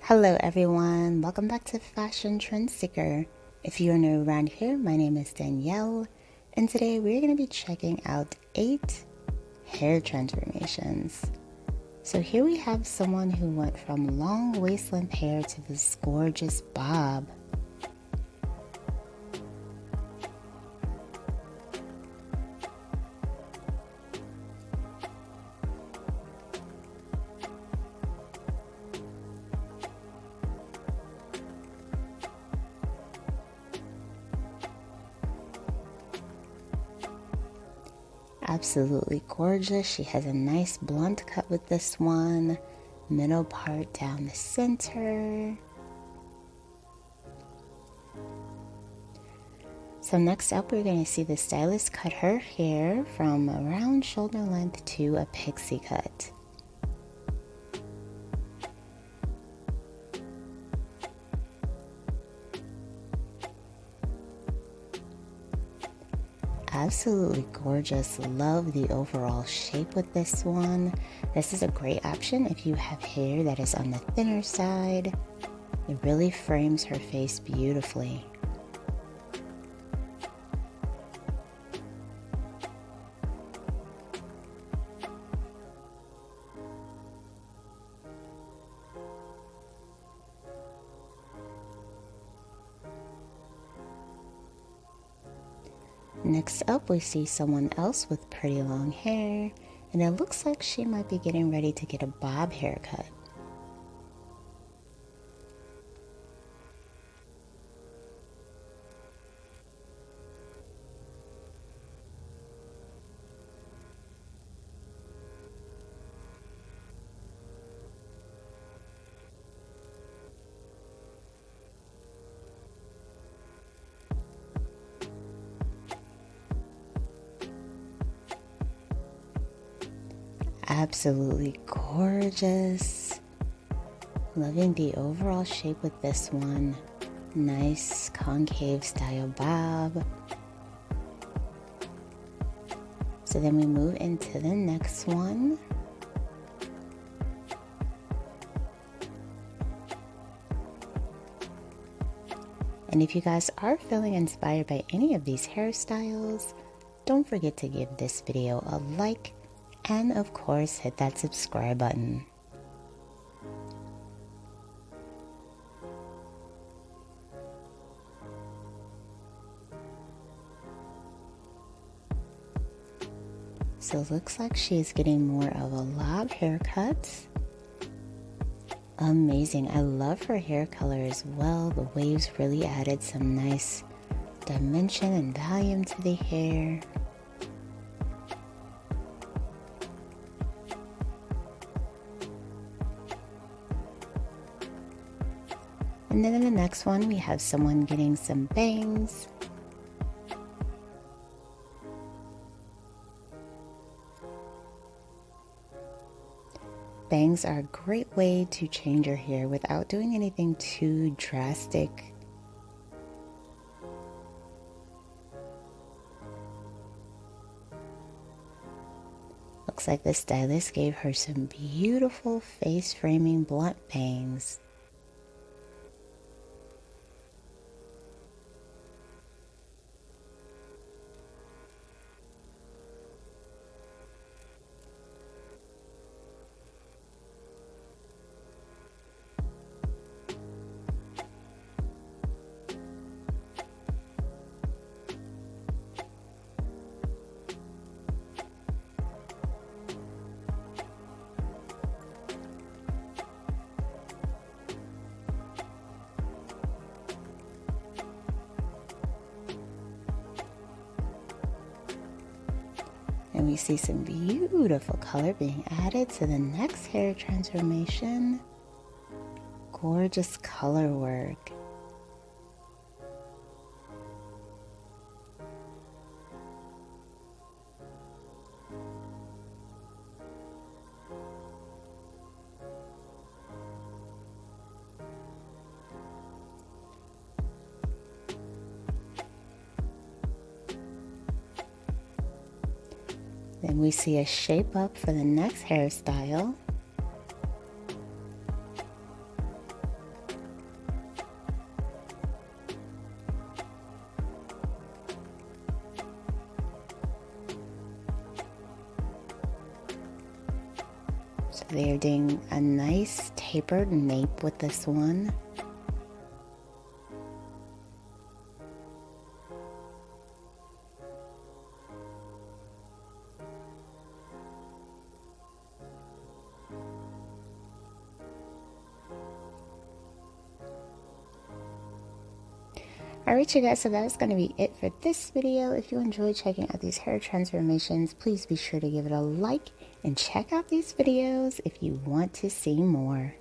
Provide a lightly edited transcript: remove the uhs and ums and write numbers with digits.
Hello everyone, welcome back to Fashion Trend Seeker. If you are new around here, my name is Danielle, and today we're going to be checking out 8 hair transformations. So here we have someone who went from long waistline hair to this gorgeous bob. Absolutely gorgeous. She has a nice blunt cut with this one, middle part down the center. So next up, we're going to see the stylist cut her hair from around shoulder length to a pixie cut. Absolutely gorgeous. Love the overall shape with this one. This is a great option if you have hair that is on the thinner side. It really frames her face beautifully. Next up, we see someone else with pretty long hair, and it looks like she might be getting ready to get a bob haircut. Absolutely gorgeous. Loving the overall shape with this one. Nice concave style bob. So then we move into the next one. And if you guys are feeling inspired by any of these hairstyles, don't forget to give this video a like and of course hit that subscribe button. So it looks like she's getting more of a lob haircut. Amazing. I love her hair color as well. The waves really added some nice dimension and volume to the hair. And then in the next one, we have someone getting some bangs. Bangs are a great way to change your hair without doing anything too drastic. Looks like the stylist gave her some beautiful face framing blunt bangs. And we see some beautiful color being added to the next hair transformation. Gorgeous color work. Then we see a shape up for the next hairstyle. They're doing a nice tapered nape with this one. Alright you guys, so that's going to be it for this video. If you enjoyed checking out these hair transformations, please be sure to give it a like and check out these videos if you want to see more.